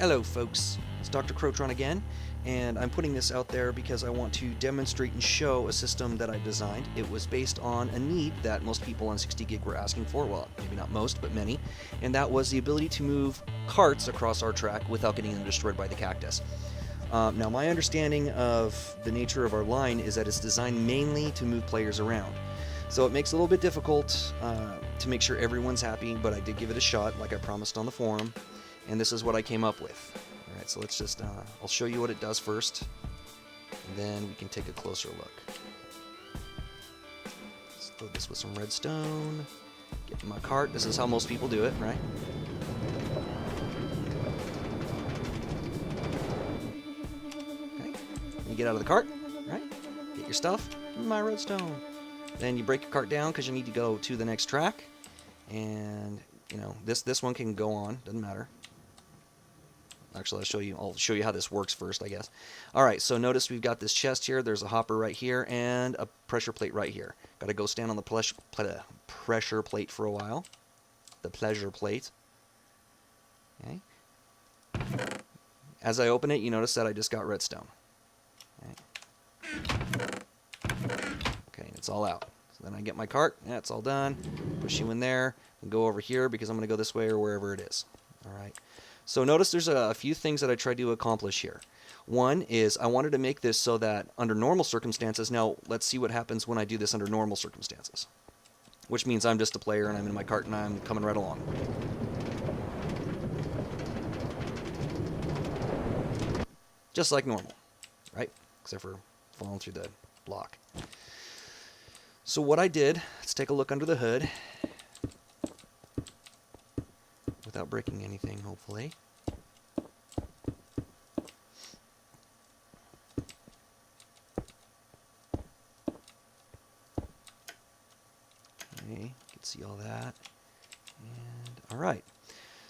Hello folks, it's Dr. Crowtron again, and I'm putting this out there because I want to demonstrate and show a system that I designed. It was based on a need that most people on 60 gig were asking for, well, maybe not most, but many, and that was the ability to move carts across our track without getting them destroyed by the cactus. Now, my understanding of the nature of our line is that it's designed mainly to move players around. So it makes it a little bit difficult to make sure everyone's happy, but I did give it a shot like I promised on the forum. And this is what I came up with. Alright, so let's just, I'll show you what it does first, and then we can take a closer look. Let's load this with some redstone, get in my cart. This is how most people do it, right? Okay, you get out of the cart, right? Get your stuff, my redstone. Then you break your cart down because you need to go to the next track, and you know this one can go on, doesn't matter. Actually, I'll show you how this works first, I guess. Alright, so notice we've got this chest here, there's a hopper right here, and a pressure plate right here. Gotta go stand on the pressure plate for a while. The pleasure plate. Okay. As I open it, you notice that I just got redstone. Okay, it's all out. So then I get my cart, yeah, it's all done. Push you in there, and go over here because I'm going to go this way or wherever it is. Alright. So notice there's a few things that I tried to accomplish here. One is I wanted to make this so that under normal circumstances, now let's see what happens when I do this under normal circumstances. Which means I'm just a player and I'm in my cart and I'm coming right along. Just like normal, right? Except for falling through the block. So what I did, let's take a look under the hood. Without breaking anything, hopefully. Okay, you can see all that. And alright.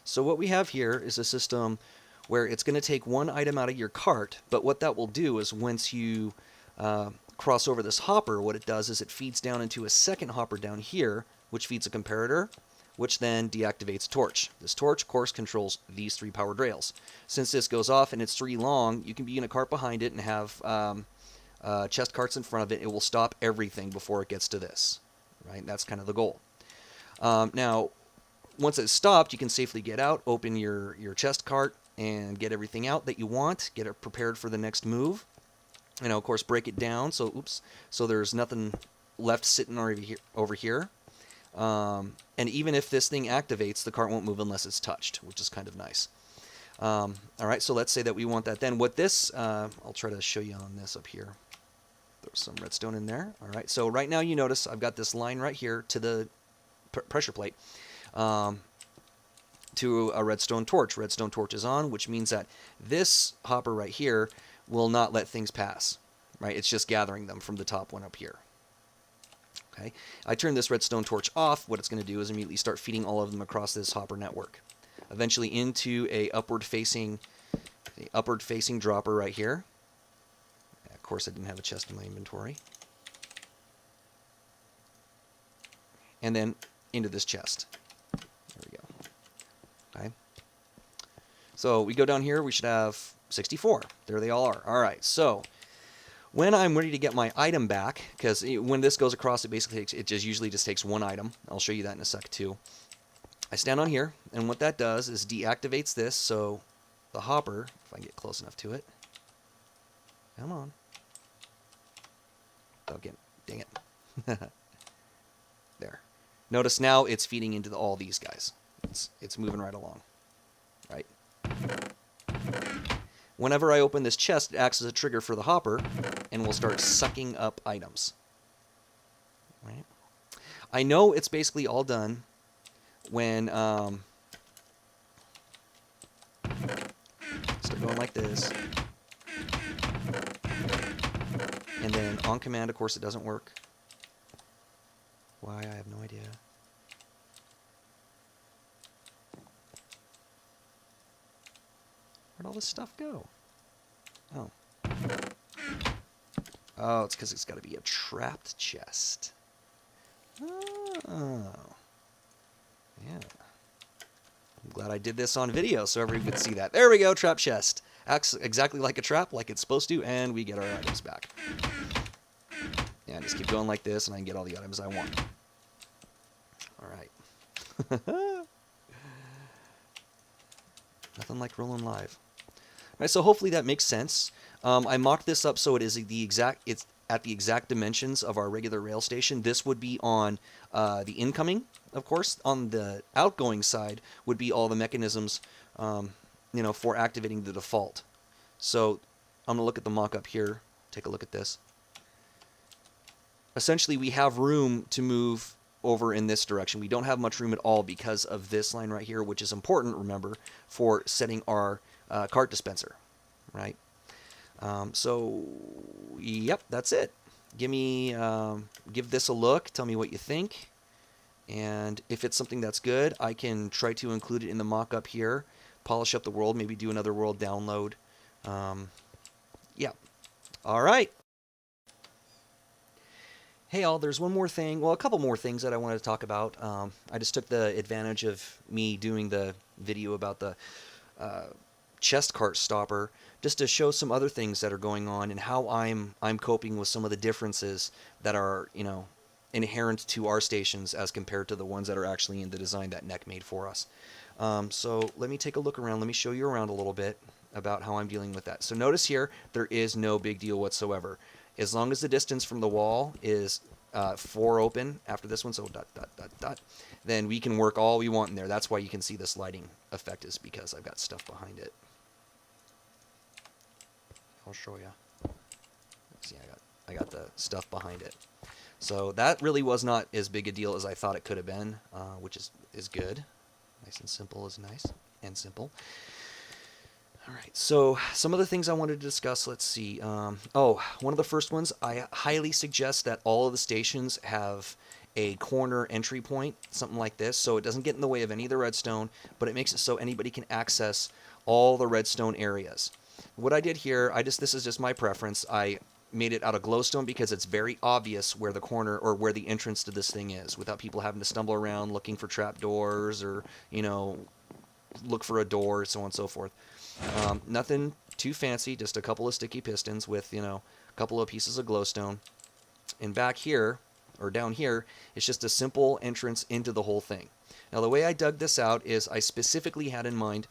So what we have here is a system where it's going to take one item out of your cart, but what that will do is once you cross over this hopper, what it does is it feeds down into a second hopper down here, which feeds a comparator, which then deactivates a torch. This torch, of course, controls these three powered rails. Since this goes off and it's 3 long, you can be in a cart behind it and have chest carts in front of it. It will stop everything before it gets to this. Right? That's kind of the goal. Now, once it's stopped, you can safely get out, open your chest cart, and get everything out that you want, get it prepared for the next move. And of course, break it down so, so there's nothing left sitting over here. And even if this thing activates, the cart won't move unless it's touched, which is kind of nice. Alright, so let's say that we want that then. What this, I'll try to show you on this up here. There's some redstone in there. Alright, so right now you notice I've got this line right here to the pressure plate to a redstone torch. Redstone torch is on, which means that this hopper right here will not let things pass. Right, it's just gathering them from the top one up here. Okay. I turn this redstone torch off. What it's going to do is immediately start feeding all of them across this hopper network, eventually into a upward facing dropper right here. Of course, I didn't have a chest in my inventory. And then into this chest. There we go. Okay. So we go down here. We should have 64. There they all are. All right. So when I'm ready to get my item back, because when this goes across, it usually just takes one item. I'll show you that in a sec too. I stand on here, and what that does is deactivates this, so the hopper, if I can get close enough to it, come on. Okay, dang it. There. Notice now it's feeding into all these guys. It's moving right along. Right? Whenever I open this chest, it acts as a trigger for the hopper, and will start sucking up items. Right? I know it's basically all done when start going like this, and then on command, of course, it doesn't work. Why? I have no idea. Where'd all this stuff go? Oh. Oh, it's because it's got to be a trapped chest. Oh. Yeah. glad I did this on video so everyone could see that. There we go, trap chest. Acts exactly like a trap, like it's supposed to, and we get our items back. Yeah, just keep going like this, and I can get all the items I want. All right. Nothing like rolling live. All right, so hopefully that makes sense. I mocked this up so it's at the exact dimensions of our regular rail station. This would be on the incoming, of course. On the outgoing side would be all the mechanisms, for activating the default. So I'm gonna look at the mock-up here. Take a look at this. Essentially, we have room to move over in this direction. We don't have much room at all because of this line right here, which is important, remember, for setting our cart dispenser, right? So, yep, that's it. Give this a look. Tell me what you think. And if it's something that's good, I can try to include it in the mock-up here, polish up the world, maybe do another world download. Yeah. All right. Hey all, there's one more thing, well, a couple more things that I wanted to talk about. I just took the advantage of me doing the video about the chest cart stopper just to show some other things that are going on and how I'm coping with some of the differences that are, inherent to our stations as compared to the ones that are actually in the design that NEC made for us. So let me take a look around. Let me show you around a little bit about how I'm dealing with that. So notice here, there is no big deal whatsoever. As long as the distance from the wall is 4 open after this one, so ... then we can work all we want in there. That's why you can see this lighting effect is because I've got stuff behind it. I'll show you. See, I got the stuff behind it. So that really was not as big a deal as I thought it could have been, which is good. Nice and simple is nice and simple. All right, so some of the things I wanted to discuss, let's see. One of the first ones, I highly suggest that all of the stations have a corner entry point, something like this, so it doesn't get in the way of any of the redstone, but it makes it so anybody can access all the redstone areas. What I did here, this is just my preference. I made it out of glowstone because it's very obvious where the corner or where the entrance to this thing is without people having to stumble around looking for trap doors or, look for a door, so on and so forth. Nothing too fancy, just a couple of sticky pistons with, a couple of pieces of glowstone. And back here, or down here, it's just a simple entrance into the whole thing. Now, the way I dug this out is I specifically had in mind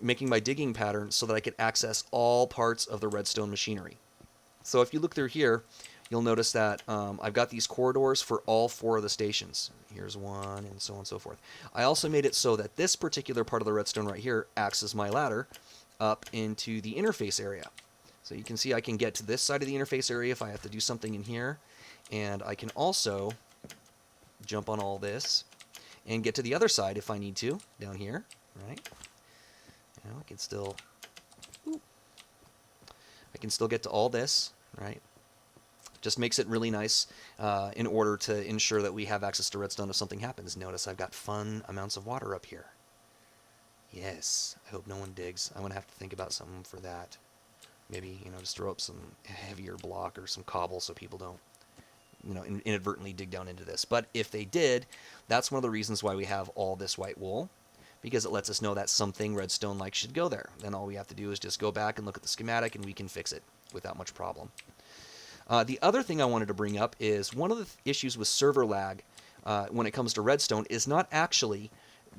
making my digging pattern so that I could access all parts of the redstone machinery. So if you look through here, you'll notice that I've got these corridors for all 4 of the stations. Here's one, and so on and so forth. I also made it so that this particular part of the redstone right here acts as my ladder up into the interface area. So you can see I can get to this side of the interface area if I have to do something in here. And I can also jump on all this and get to the other side if I need to, down here, right? I can still get to all this, right? Just makes it really nice in order to ensure that we have access to redstone if something happens. Notice I've got fun amounts of water up here. Yes, I hope no one digs. I'm going to have to think about something for that. Maybe, just throw up some heavier block or some cobble so people don't, inadvertently dig down into this. But if they did, that's one of the reasons why we have all this white wool, because it lets us know that something redstone-like should go there. Then all we have to do is just go back and look at the schematic and we can fix it without much problem. The other thing I wanted to bring up is one of the issues with server lag when it comes to redstone is not actually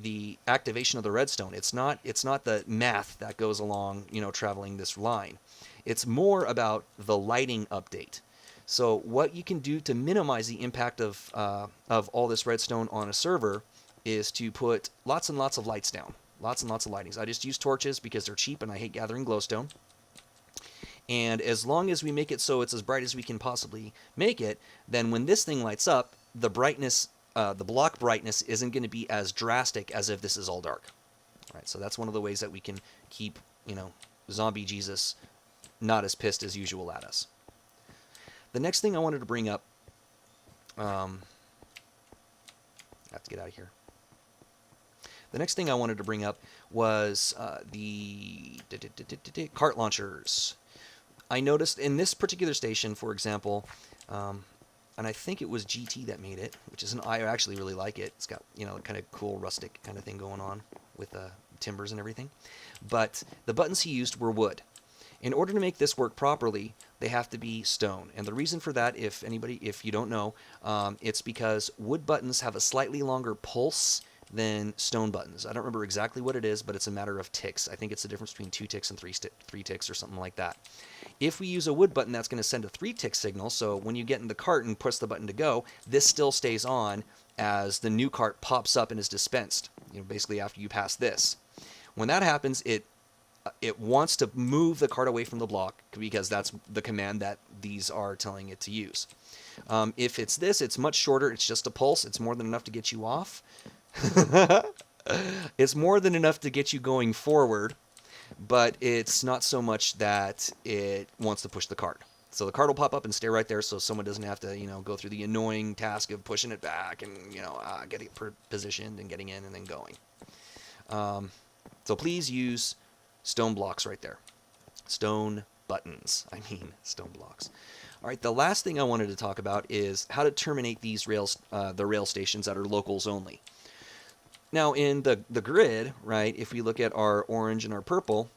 the activation of the redstone. It's not the math that goes along, traveling this line. It's more about the lighting update. So what you can do to minimize the impact of all this redstone on a server is to put lots and lots of lights down. Lots and lots of lightings. I just use torches because they're cheap and I hate gathering glowstone. And as long as we make it so it's as bright as we can possibly make it, then when this thing lights up, the brightness, the block brightness isn't going to be as drastic as if this is all dark. All right, so that's one of the ways that we can keep, Zombie Jesus not as pissed as usual at us. The next thing I wanted to bring up, I have to get out of here. The next thing I wanted to bring up was the cart launchers. I noticed in this particular station, for example, and I think it was GT that made it, which is I actually really like it. It's got, kind of cool rustic kind of thing going on with timbers and everything. But the buttons he used were wood. In order to make this work properly, they have to be stone. And the reason for that, if you don't know, it's because wood buttons have a slightly longer pulse than stone buttons. I don't remember exactly what it is, but it's a matter of ticks. I think it's the difference between 2 ticks and 3 ticks or something like that. If we use a wood button, that's going to send a 3-tick signal, so when you get in the cart and push the button to go, this still stays on as the new cart pops up and is dispensed, basically after you pass this. When that happens, it wants to move the cart away from the block because that's the command that these are telling it to use. If it's this, it's much shorter. It's just a pulse. It's more than enough to get you off. It's more than enough to get you going forward, but it's not so much that it wants to push the cart. So the cart will pop up and stay right there, so someone doesn't have to, go through the annoying task of pushing it back and, getting it positioned and getting in and then going. So please use stone blocks right there. Stone buttons. Stone blocks. All right, the last thing I wanted to talk about is how to terminate these rails, the rail stations that are locals only. Now, in the grid, right, if we look at our orange and our purple,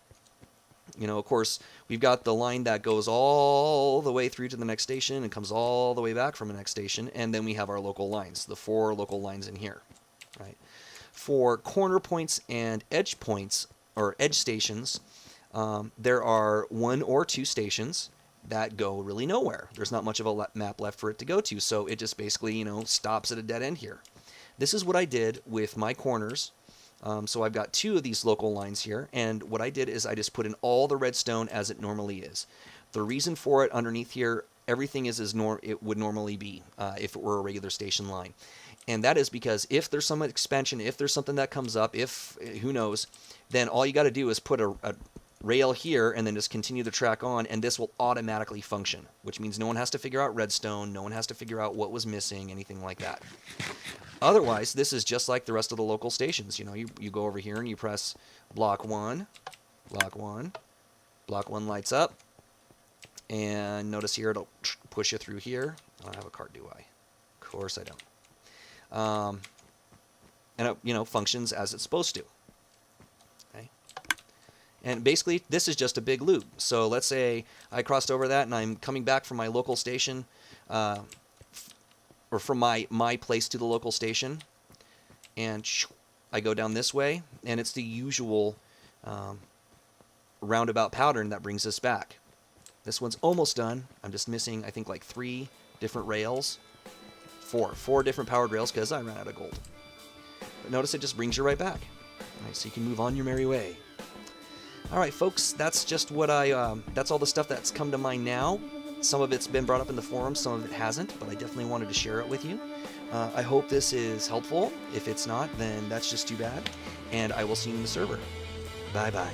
of course, we've got the line that goes all the way through to the next station and comes all the way back from the next station, and then we have our local lines, the 4 local lines in here, right? For corner points and edge points, or edge stations, there are 1 or 2 stations that go really nowhere. There's not much of a map left for it to go to, so it just basically, stops at a dead end here. This is what I did with my corners. So I've got 2 of these local lines here, and what I did is I just put in all the redstone as it normally is. The reason for it underneath here, everything is as it would normally be if it were a regular station line. And that is because if there's some expansion, if there's something that comes up, who knows, then all you got to do is put a rail here and then just continue the track on, and this will automatically function, which means no one has to figure out redstone, no one has to figure out what was missing, anything like that. Otherwise, this is just like the rest of the local stations. You go over here and you press block 1, block 1, block 1 lights up, and notice here it'll push you through here. I don't have a cart, do I? Of course I don't. And it, functions as it's supposed to. Okay. And basically, this is just a big loop. So let's say I crossed over that and I'm coming back from my local station, or from my place to the local station, and I go down this way, and it's the usual roundabout pattern that brings us back. This one's almost done. I'm just missing, I think, like 3 different rails. 4 different powered rails, because I ran out of gold. But notice it just brings you right back. All right, so you can move on your merry way. All right, folks, that's just what that's all the stuff that's come to mind now. Some of it's been brought up in the forums, some of it hasn't, but I definitely wanted to share it with you. I hope this is helpful. If it's not, then that's just too bad. And I will see you in the server. Bye-bye.